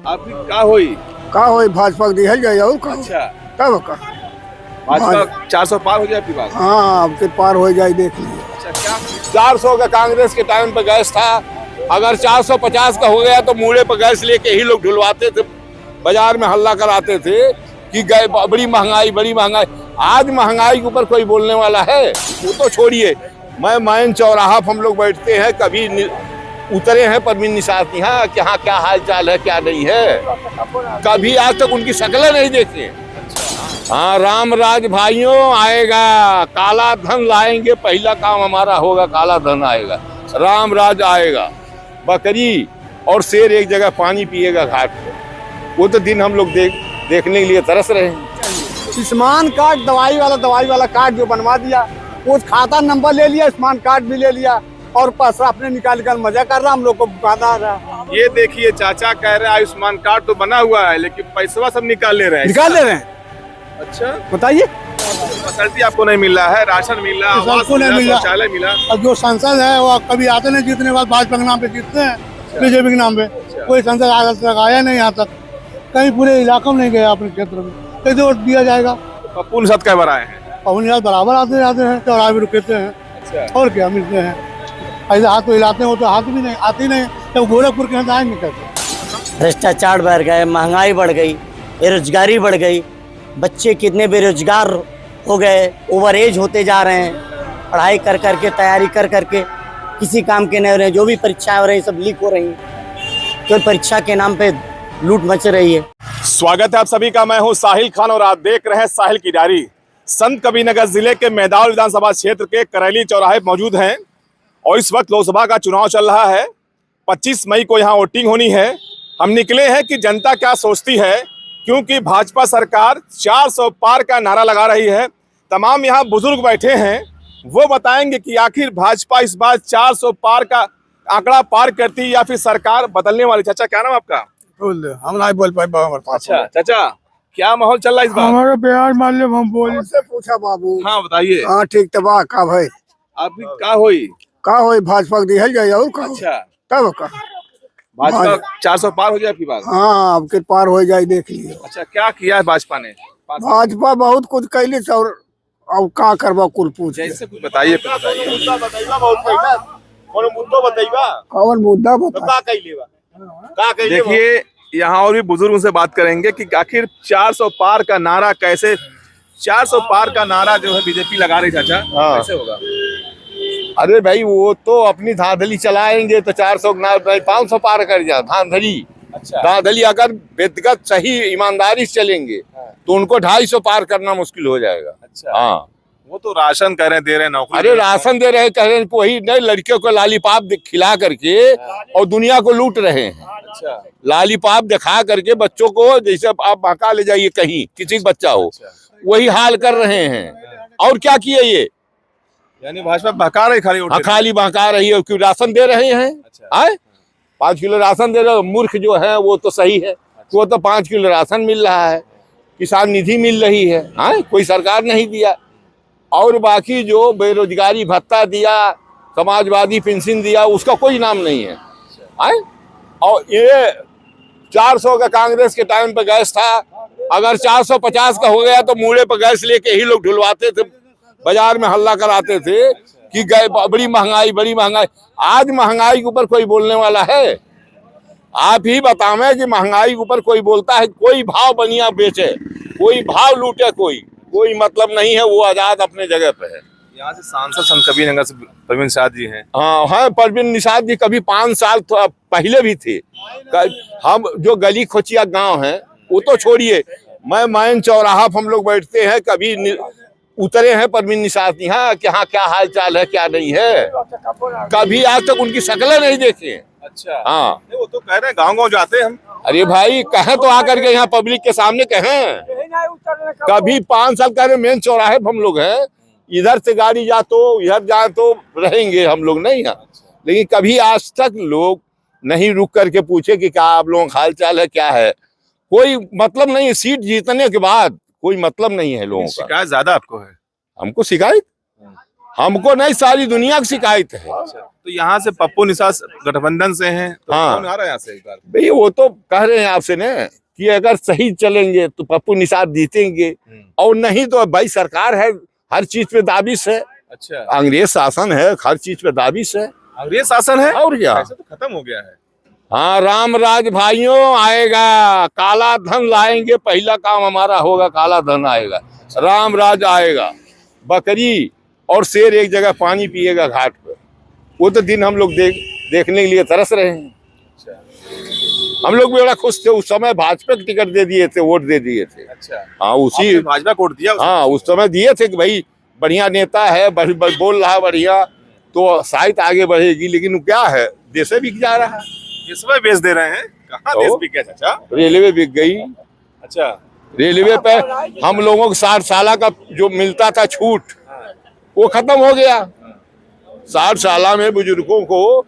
आपकी का होई भाजपा दी है जाए और का अच्छा तब का भाजपा 400 पार हो जाए आपकी बात। हाँ अब के पार हो जाए देख लीजिए। अच्छा क्या 400 का कांग्रेस के टाइम पे गैस था, अगर 450 का हो गया तो मूड़े पर गैस लेके ही लोग ढुलवाते थे, बाजार में हल्ला कराते थे कि बड़ी महंगाई। आज महंगाई के ऊपर कोई बोलने वाला है? वो तो छोड़िए, मैं माइन चौराहा हम लोग बैठते हैं, कभी उतरे हैं परवीन निषाद यहाँ कि हाँ क्या हाल चाल है क्या नहीं है, कभी आज तक उनकी शक्लें नहीं देखी। हाँ राम राज भाइयों आएगा, काला धन लाएंगे, पहला काम हमारा होगा काला धन आएगा, राम राज आएगा। बकरी और शेर एक जगह पानी पिएगा घाट पे, वो तो दिन हम लोग देखने के लिए तरस रहे हैं। आयुष्मान कार्ड दवाई वाला कार्ड जो बनवा दिया, उस खाता नंबर ले लिया, आयुष्मान कार्ड भी ले लिया और पैसा अपने निकाल मजा कर रहा, हम लोग को बता रहा। ये देखिए चाचा कह रहे हैं आयुष्मान कार्ड तो बना हुआ है लेकिन पैसा सब निकाल ले रहे हैं। अच्छा बताइए, फैसिलिटी आपको नहीं मिल रहा है, राशन मिल रहा है, शौचालय मिला। और जो सांसद है वो कभी आते नहीं, जीतने बाद भाजपा के नाम पे जीतते हैं, बीजेपी के नाम पे। कोई सांसद आज तक आया नहीं यहाँ तक, कहीं पूरे इलाकों में नहीं गया अपने क्षेत्र में, कैसे वोट दिया जाएगा? पप्पू निषाद कई बार आए हैं? पप्पू निषाद बराबर आते जाते हैं, चौराहे भी रुकते हैं और क्या मिलते हैं, ऐसे हाथ तो हिलाते हैं, वो तो हाथ भी नहीं आते नहीं, तो गोरखपुर के यहाँ आएंगे कैसे? भ्रष्टाचार बढ़ गए, महंगाई बढ़ गई, बेरोजगारी बढ़ गई, बच्चे कितने बेरोजगार हो गए, ओवर एज होते जा रहे हैं, पढ़ाई कर करके तैयारी कर करके किसी काम के नहीं हो रहे हैं, जो भी परीक्षाएं हो रही सब लीक हो रही हैं, तो परीक्षा के नाम पे लूट मच रही है। स्वागत है आप सभी का, मैं हूं साहिल खान और आप देख रहे हैं साहिल की डायरी। संत कबीरनगर जिले के मेहदावल विधानसभा क्षेत्र के करैली चौराहे मौजूद हैं और इस वक्त लोकसभा का चुनाव चल रहा है। 25 मई को यहाँ वोटिंग होनी है। हम निकले हैं कि जनता क्या सोचती है, क्योंकि भाजपा सरकार 400 पार का नारा लगा रही है। तमाम यहाँ बुजुर्ग बैठे हैं, वो बताएंगे कि आखिर भाजपा इस बार 400 पार का आंकड़ा पार करती या फिर सरकार बदलने वाली। चाचा क्या नाम आपका? हम नहीं बोल पाए। अच्छा चाचा, क्या माहौल चल रहा है इस बार? हमारा बिहार मालूम, हम बोल से पूछा बाबू। हाँ बताइए। हाँ ठीक तबा का भाई आपकी का होई भाजपा दी है जाए और का अच्छा तब का भाजपा 400 पार हो जाए आपकी बात। हाँ अब के पार हो जाए देख लीजिए। अच्छा क्या किया है भाजपा ने? भाजपा बहुत कुछ कैली और अब का करवा कुल पूछ जैसे कुछ बताइए। कौन मुद्दा बता? देखिए यहाँ और भी बुजुर्गों से बात करेंगे कि आखिर 400 पार का नारा कैसे, 400 पार का नारा जो है बीजेपी लगा रही चाचा, कैसे होगा? अरे भाई वो तो अपनी धांधली चलाएंगे तो 400 नहीं 500 पार कर जा धांधली। अच्छा धांधली अगर व्यक्तिगत सही ईमानदारी से चलेंगे तो उनको 250 पार करना मुश्किल हो जाएगा। अच्छा हाँ वो तो राशन कह रहे हैं, दे रहे हैं नौकरी। अरे राशन दे रहे हैं, कह रहे हैं वही नहीं, लड़कियों को लालीपाप खिला करके और दुनिया को लूट रहे हैं। अच्छा लालीपाप दिखा करके बच्चों को, जैसे आप बहका ले जाइए कहीं किसी का बच्चा हो, वही हाल कर रहे हैं। और क्या किए ये, यानी भाजपा बहका रही, खाली बहका रही है, क्यों राशन दे रहे हैं। आए 5 किलो राशन दे रहे हो, मूर्ख जो है वो तो सही है, वो तो 5 किलो राशन मिल रहा है, किसान निधि मिल रही है, हाँ कोई सरकार नहीं दिया। और बाकी जो बेरोजगारी भत्ता दिया, समाजवादी पेंशन दिया, उसका कोई नाम नहीं है। आए और ये 400 का कांग्रेस के टाइम पे गैस था, अगर 450 का हो गया तो मूड़े पर गैस लेके ही लोग ढुलवाते थे, बाजार में हल्ला कराते थे कि बड़ी महंगाई। आज महंगाई के ऊपर कोई बोलने वाला है? आप ही बतावें कि महंगाई के ऊपर कोई बोलता है? कोई भाव बनिया बेचे, कोई भाव लूटे, कोई मतलब नहीं है, वो आजाद अपने जगह पे है। यहाँ से सांसद संत कबीरनगर से परवीन निषाद जी हैं। हाँ परवीन निषाद जी कभी 5 साल पहले भी थे। हम जो गली खोचिया गांव है वो तो छोड़िए, मैं माइन चौराहा हम लोग बैठते हैं, कभी उतरे हैं परवीन निषाद यहाँ कि हाँ क्या हाल चाल है क्या नहीं है, कभी आज तक उनकी शक्लें नहीं देखी। अच्छा हाँ वो तो कह रहे हैं गाँव जाते हैं हम। अरे भाई कहें तो आकर के यहाँ पब्लिक के सामने कहें। कभी 5 साल कह रहे मेन चौराहे हम लोग हैं, इधर से गाड़ी जा तो इधर जा तो रहेंगे हम लोग नहीं है, लेकिन कभी आज तक लोग नहीं रुक करके पूछे कि क्या आप लोगों का हाल चाल है क्या है। कोई मतलब नहीं, सीट जीतने के बाद कोई मतलब नहीं है लोगों का। शिकायत ज्यादा आपको है? हमको शिकायत, हमको नहीं सारी दुनिया की शिकायत है। तो तो यहाँ से पप्पू निषाद गठबंधन से हैं, तो हाँ। कौन आ रहा है यहाँ से इस बार? भाई वो तो कह रहे हैं आपसे ना कि अगर सही चलेंगे तो पप्पू निषाद जीतेंगे, और नहीं तो भाई सरकार है, हर चीज पे दाबिश है, अच्छा, अंग्रेज शासन है, हर चीज पे दाबिश है, अंग्रेज शासन है और क्या। ऐसे तो खत्म हो गया है। हाँ, राम राज भाइयों आएगा, काला धन लाएंगे, पहला काम हमारा होगा, काला धन आएगा, राम राज आएगा, बकरी और शेर एक जगह पानी पिएगा घाट पर। वो तो दिन हम लोग देखने के लिए तरस रहे हैं। हम लोग भी बड़ा खुश थे, उस समय भाजपा को टिकट दे दिए थे, वोट दे दिए थे। अच्छा, हाँ, उसी आपने भाजपा को वोट दिया उसको? हाँ, उस समय दिए थे कि भाई बढ़िया नेता है, बोल रहा है बढ़िया, तो शायद आगे बढ़ेगी। लेकिन वो क्या है, देश बिक जा रहा है, इस समय बेच दे रहे हैं। कहाँ तो? देश बिक गया चाचा? रेलवे बिक गई। अच्छा, रेलवे पे हम लोगों को 60 साल का जो मिलता था छूट, वो खत्म हो गया। 60 साल में बुजुर्गों को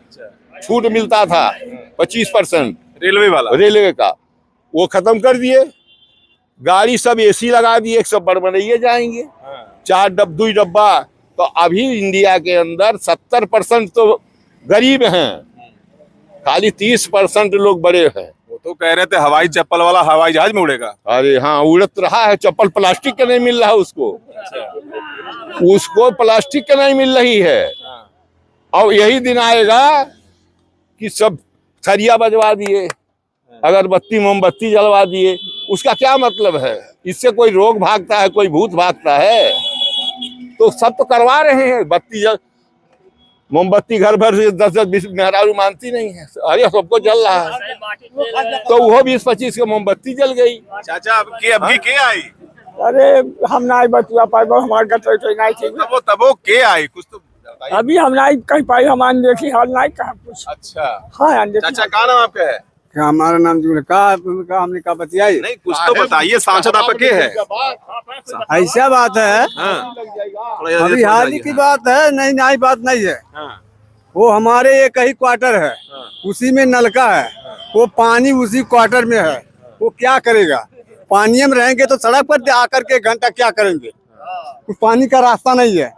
छूट मिलता था 25%, रेलवे वाला रेलवे का, वो खत्म कर दिए। गाड़ी सब एसी लगा दिए, सब बड़बड़ाइए जाएंगे, 2 डब्बा। तो अभी इंडिया के अंदर 70% तो गरीब हैं, खाली 30% लोग बड़े हैं। वो तो कह रहे थे हवाई चप्पल वाला हवाई जहाज में उड़ेगा। अरे हाँ, उड़त रहा है, चप्पल प्लास्टिक का नहीं मिल रहा उसको प्लास्टिक का नहीं मिल रही है। और यही दिन आएगा कि सब थरिया बजवा दिए, अगरबत्ती मोमबत्ती जलवा दिए, उसका क्या मतलब है? इससे कोई रोग भागता है, कोई भूत भागता है? तो सब तो करवा रहे हैं, बत्ती जल मोमबत्ती घर भर 10-20 मेहरारू मानती नहीं है, अरे सबको जल रहा है, तो वो 20-25 की मोमबत्ती जल गई। चाचा अब के आई? अरे हम नहीं बचवा पाए, हमारे घर तो नहीं थी। तबो के आई कुछ तो बताइए। अभी हम नहीं कह पाई, हम देखी हाल नहीं कहा कुछ। अच्छा, हाँ चाचा क्या नाम आपका है? क्या हमारा नाम जो हमने कहा बतियाई नहीं कुछ तो बताइए, सांसद आपका के है? ऐसा बात है। हाँ। अभी हाल ही की बात है, नई नई बात नहीं है। हाँ। वो हमारे एक ही क्वार्टर है, उसी में नलका है, वो पानी उसी क्वार्टर में है। वो क्या करेगा? पानी में रहेंगे तो सड़क पर आकर के घंटा क्या करेंगे? कुछ पानी का रास्ता नहीं है।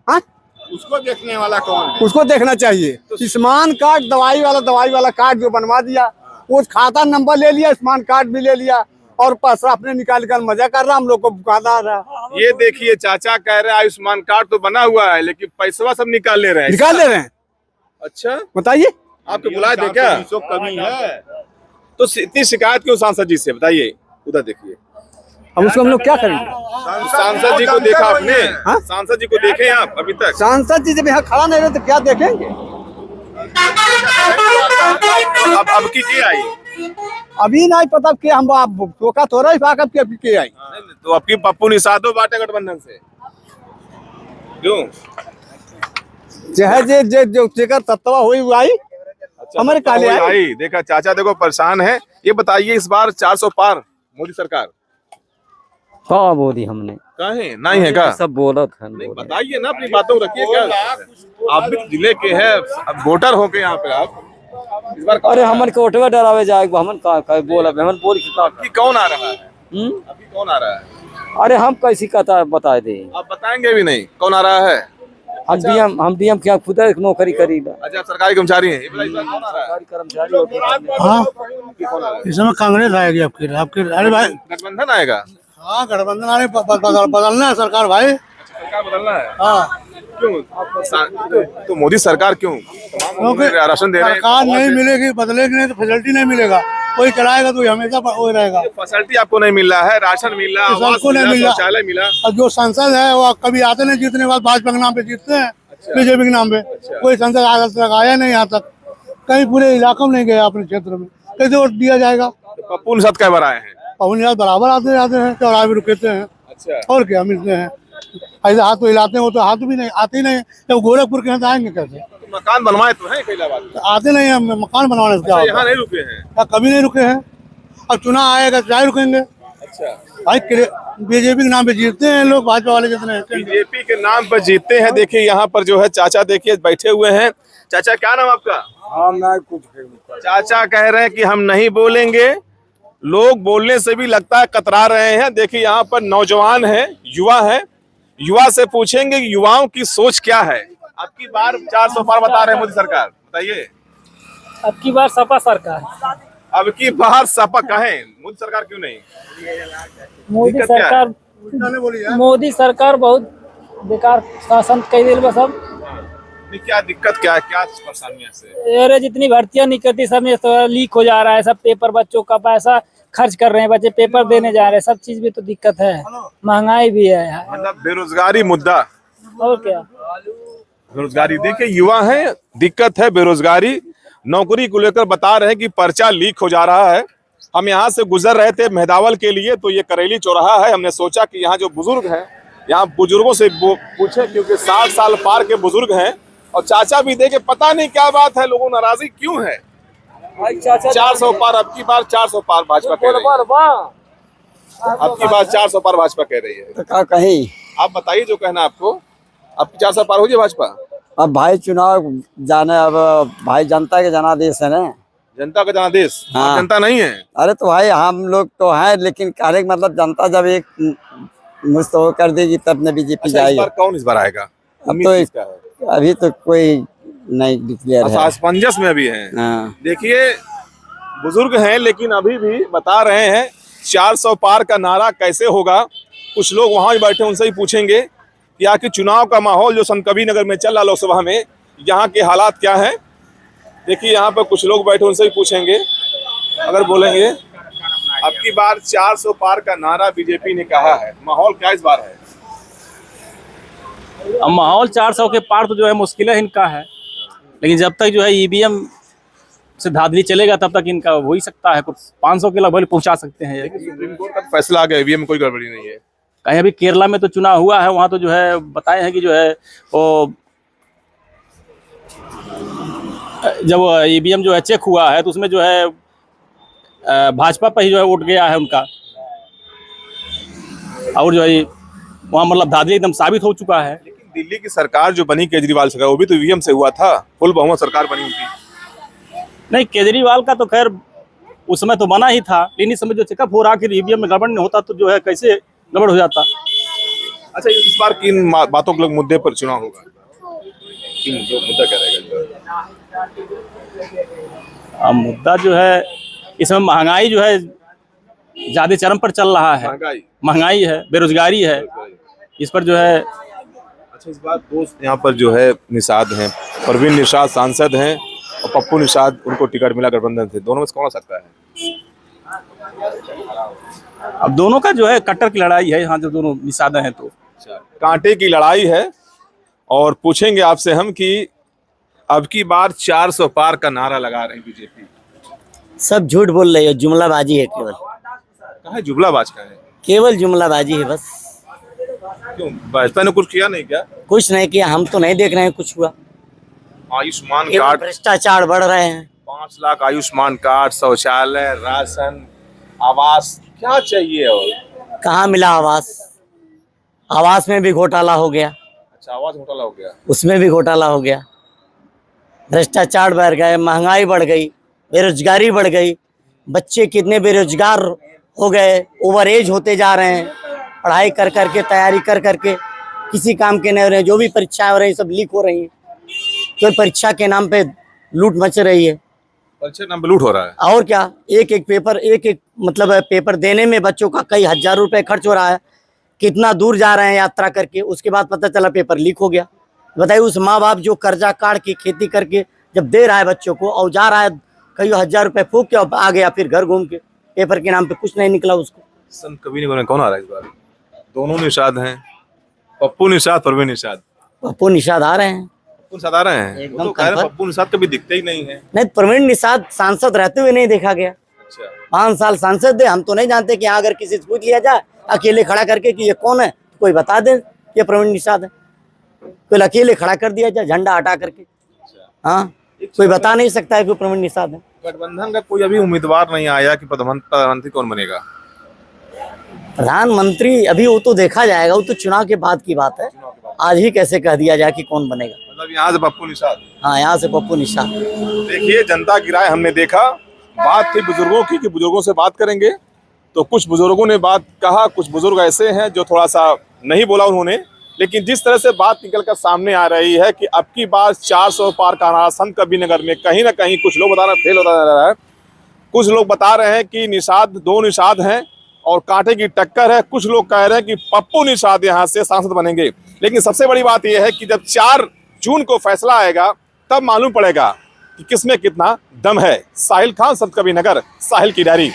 हाँ, उसको देखने वाला कौन है? उसको देखना चाहिए। आयुष्मान कार्ड दवाई वाला कार्ड जो बनवा दिया, वो खाता नंबर ले लिया, आयुष्मान कार्ड भी ले लिया, और पैसा अपने निकाल मजा कर रहा, हम लोग को भुकाता रहा। ये देखिए चाचा कह रहे हैं आयुष्मान कार्ड तो बना हुआ है, लेकिन पैसा सब निकाल ले रहे हैं। अच्छा, बताइए, आपको बुलाए थे क्या? कमी है तो इतनी शिकायत क्यों सांसद जी से? बताइए, उधर देखिए। अब उसको हम लोग क्या करेंगे? सांसद जी को देखा आपने? हाँ? सांसद जी को देखे आप अभी तक? सांसद जी जब यहाँ खड़ा नहीं रहे तो क्या देखेंगे? अब की आई? अभी नहीं पता कि हम धोखा थोड़ा ही भाग के आई। तो आपकी पप्पू निषाद बाटे गठबंधन से क्यों? चाहे जो जेकर तत्वा हुई आई, हमारे काले आई। देखा चाचा, देखो परेशान है। ये बताइए, इस बार 400 पार मोदी सरकार कहाँ बोली हमने? काहे नहीं है का? सब बोला था। नहीं बताइए ना, अपनी बातों को रखिए। क्या आप भी जिले के हैं, वोटर हो के यहाँ पे आप इस बार? अरे हमन के ओटवा डरावे जाएगा, हमन का बोला, हमन बोल अभी कौन आ रहा है? अभी कौन आ रहा है? अरे हम कैसी कहता बता दे, आप बताएंगे भी नहीं कौन आ रहा है? हम डीएम क्या खुद नौकरी करी। अच्छा, आप सरकारी कर्मचारी हैं? इस बार कौन आ रहा है? सरकारी कर्मचारी होते हैं। हाँ, कौन आ रहा है? इस समय कांग्रेस आएगी आपके। अरे भाई, गठबंधन आएगा? हाँ, गठबंधन आने बदलना है सरकार भाई। सरकार बदलना है? हाँ, क्यों? तो मोदी सरकार क्यों? क्योंकि राशन दे रहे हैं। सरकार नहीं मिलेगी, बदलेगी नहीं तो फैसिलिटी नहीं मिलेगा। कोई चलाएगा तो हमेशा वो रहेगा। फैसिलिटी आपको नहीं मिल रहा है, राशन मिल रहा, आवास सबको नहीं मिला, मिल रहा। शौचालय मिला। और जो संसद है वो कभी आते नहीं, जीतने के बाद भाजपा के नाम पे जीतते हैं, बीजेपी के नाम पे। कोई संसद आज तक आया नहीं यहाँ तक, कहीं पूरे इलाकों में नहीं गया अपने क्षेत्र में। कैसे वोट दिया जाएगा? तो पप्पू निषाद कई बार आए हैं? पवन यार बराबर आते जाते हैं, चौराहे भी रुकते हैं। अच्छा, और क्या मिलते हैं? ऐसे हाथ तो हिलाते हैं, वो तो हाथ भी नहीं आते ही नहीं। जब गोरखपुर के यहाँ तो आएंगे कैसे? तो मकान बनवाए तो हैं कैलाबाद में? आते नहीं है मकान बनवाने से। क्या होता यहाँ नहीं रुके हैं? है? कभी नहीं रुके हैं। अब चुनाव आएगा चाहे रुकेंगे अच्छा, भाई। बीजेपी के नाम पे जीतते हैं लोग, भाजपा वाले जितने हैं। बीजेपी के नाम पर जीतते हैं। देखिए यहाँ पर जो है चाचा देखिए बैठे हुए हैं। चाचा क्या नाम आपका? हम नहीं कुछ। चाचा कह रहे हैं कि हम नहीं बोलेंगे। लोग बोलने से भी लगता है कतरा रहे हैं। देखिए यहाँ पर नौजवान है, युवा है। युवा से पूछेंगे कि युवाओं की सोच क्या है, अब की बार 400 पार बता रहे हैं मोदी सरकार, बताइए। अब की बार सपा सरकार। अब की बार सपा कहें, मोदी सरकार क्यों नहीं? मोदी दिक्कत क्या है? सरकार, मोदी सरकार बहुत बेकार शासन कर दिल बस। अब क्या दिक्कत क्या है, क्या परेशानियां से? अरे जितनी भर्तियां निकलती सब में तो लीक हो जा रहा है, सब पेपर बच्चों का पैसा खर्च कर रहे हैं, बच्चे पेपर देने जा रहे हैं, सब चीज में तो दिक्कत है, महंगाई भी है। मतलब बेरोजगारी मुद्दा, और क्या, बेरोजगारी देखिए, युवा है, दिक्कत है बेरोजगारी। नौकरी को लेकर बता रहे हैं कि पर्चा लीक हो जा रहा है। हम यहाँ से गुजर रहे थे मेहदावल के लिए, तो ये करेली चौराहा है। हमने सोचा कि यहाँ जो बुजुर्ग हैं, यहाँ बुजुर्गों से पूछे, क्योंकि 60 साल पार के बुजुर्ग हैं और चाचा भी देखे, पता नहीं क्या बात है, लोगों नाराजगी क्यों है? 400 पार, अब की बार 400 पार भाजपा कह रही है। अब की बार 400 पार भाजपा कह रही है, तो क्या कहीं। आप बताइए जो कहना आपको। अब 400 पार हो जाए भाजपा? अब भाई चुनाव जाने, अब भाई जनता के जनादेश है ना, जनता का जनादेश। हाँ। जनता नहीं है। अरे तो भाई हम लोग तो हैं, लेकिन कहने का मतलब जनता जब एक मुस्तैद कर देगी तब न बीजेपी अच्छा, इस जाएगी। बार कौन इस बार आएगा? अब उम्मीद तो किसका है? अभी तो कोई नहीं डिक्लेयर है। असमंजस में अभी है। हाँ। देखिए, बुजुर्ग हैं लेकिन अभी भी बता रहे हैं 400 पार का नारा कैसे होगा। कुछ लोग वहां बैठे, उनसे ही पूछेंगे कि आखिर चुनाव का माहौल जो संत कबीर नगर में चल रहा लोकसभा में, यहाँ के हालात क्या हैं। देखिए, यहाँ पर कुछ लोग बैठे, उनसे ही पूछेंगे, अगर बोलेंगे। अब की बार 400 पार का नारा बीजेपी ने कहा है, माहौल क्या इस बार है? अब माहौल 400 के पार तो जो है मुश्किल है इनका है, लेकिन जब तक जो है ईवीएम से धांधली चलेगा तब तक इनका हो ही सकता है, कुछ 500 के लगभग पहुंचा सकते हैं। सुप्रीम कोर्ट का फैसला आ गया, ईवीएम में कोई गड़बड़ी नहीं है। कहीं अभी केरला में तो चुनाव हुआ है, वहाँ तो जो है बताए हैं कि जो है वो जब ईवीएम जो है चेक हुआ है तो उसमें जो है भाजपा पर ही जो है वोट गया है उनका, और जो है वहाँ मतलब धांधली एकदम साबित हो चुका है। लेकिन दिल्ली की सरकार जो बनी केजरीवाल सरकार, वो भी तो ईवीएम से हुआ था, फुल बहुमत सरकार बनी उनकी। नहीं, केजरीवाल का तो खैर उस समय तो बना ही था, लेकिन इस समय जो चेकअप हो रहा कि ईवीएम में गड़बड़ नहीं होता तो जो है कैसे गड़बड़ हो जाता। अच्छा, इस बार किन बातों के मुद्दे पर चुनाव होगा? किन जो मुद्दा क्या रहेगा? मुद्दा जो है इसमें महंगाई जो है ज्यादा चरम पर चल रहा है। महंगाई है, बेरोजगारी है, इस पर जो है। अच्छा, इस बार दोस्त यहाँ पर जो है निषाद हैं, परवीन निषाद सांसद हैं और पप्पू निषाद, उनको टिकट मिला गठबंधन से, दोनों में से कौन आ सकता है? अब दोनों का जो है कट्टर की लड़ाई है यहाँ, जो दोनों निषाद हैं तो कांटे की लड़ाई है। और पूछेंगे आपसे हम कि अब की बार 400 पार का नारा लगा रहे हैं बीजेपी। सब झूठ बोल रही है, जुमलाबाजी है केवल। कहा है जुमलाबाज का है? केवल जुमलाबाजी है बस। क्यों, भाजपा ने कुछ किया नहीं क्या? कुछ नहीं किया, हम तो नहीं देख रहे हैं कुछ हुआ। आयुष्मान केवल कार्ड, भ्रष्टाचार बढ़ रहे हैं। 5 लाख आयुष्मान कार्ड, शौचालय, राशन, आवास, क्या चाहिए? और कहाँ मिला आवास? आवास में भी घोटाला हो गया, अच्छा, आवास घोटाला हो गया, उसमें भी घोटाला हो गया। भ्रष्टाचार बढ़ गए, महंगाई बढ़ गई, बेरोजगारी बढ़ गई, बच्चे कितने बेरोजगार हो गए, ओवर एज होते जा रहे हैं, पढ़ाई कर करके, तैयारी कर करके किसी काम के नहीं हो रहे हैं। जो भी परीक्षाएं हो रही हैं सब लीक हो रही हैं, तो परीक्षा के नाम पे लूट मच रही है। परीक्षा नाम पे लूट हो रहा है। और क्या, एक एक पेपर, एक एक मतलब पेपर देने में बच्चों का कई हजार रुपए खर्च हो रहा है। कितना दूर जा रहे हैं यात्रा करके, उसके बाद पता चला पेपर लीक हो गया। बताइए, उस माँ बाप जो कर्जा काट के खेती करके जब दे रहा है बच्चों को, और जा रहा है कई हजार रुपए फूक के आ गया, फिर घर घूम के पेपर के नाम पे कुछ नहीं निकला उसको। संत कबीर नगर में कौन आ रहा है इस बार? दोनों निषाद हैं, पप्पू निषाद, परवीन निषाद। पप्पू निषाद आ रहे हैं, पप्पू निषाद आ रहे हैं। एकदम वो तो कह रहे हैं confirm। पप्पू निषाद कभी दिखते ही नहीं है। नहीं, प्रवीण निषाद सांसद रहते हुए नहीं देखा गया। अच्छा, 5 साल सांसद थे, हम तो नहीं जानते कि अगर किसी से पूछ लिया जाए अकेले खड़ा करके कि ये कौन है, तो कोई बता दे ये प्रवीण निषाद है। कोई अकेले खड़ा कर दिया जाए झंडा हटा करके, हाँ, कोई बता नहीं सकता है कि प्रवीण निषाद है। गठबंधन का कोई अभी उम्मीदवार नहीं आया कि प्रधानमंत्री कौन बनेगा? प्रधानमंत्री अभी वो तो देखा जाएगा, वो तो चुनाव के बाद की बात है। आज ही कैसे कह दिया जाए कि कौन बनेगा। मतलब यहाँ से पप्पू निषाद। हाँ, यहाँ से पप्पू निषाद। देखिए, जनता की राय हमने देखा। बात थी बुजुर्गों की कि बुजुर्गों से बात करेंगे, तो कुछ बुजुर्गों ने बात कहा, कुछ बुजुर्ग ऐसे हैं जो थोड़ा सा नहीं बोला उन्होंने, लेकिन जिस तरह से बात निकल कर सामने आ रही है कि अब की बार 400 पार का नारा संत कबीरनगर में कहीं ना कहीं कुछ लोग बता रहे हैं फेल होता जा रहा है, कुछ लोग बता रहे हैं कि निषाद 2 निषाद हैं और कांटे की टक्कर है, कुछ लोग कह रहे हैं कि पप्पू निषाद यहाँ से सांसद बनेंगे। लेकिन सबसे बड़ी बात यह है कि जब 4 जून को फैसला आएगा तब मालूम पड़ेगा कि किसमें कितना दम है। साहिल खान, संत कबीरनगर, साहिल की डायरी।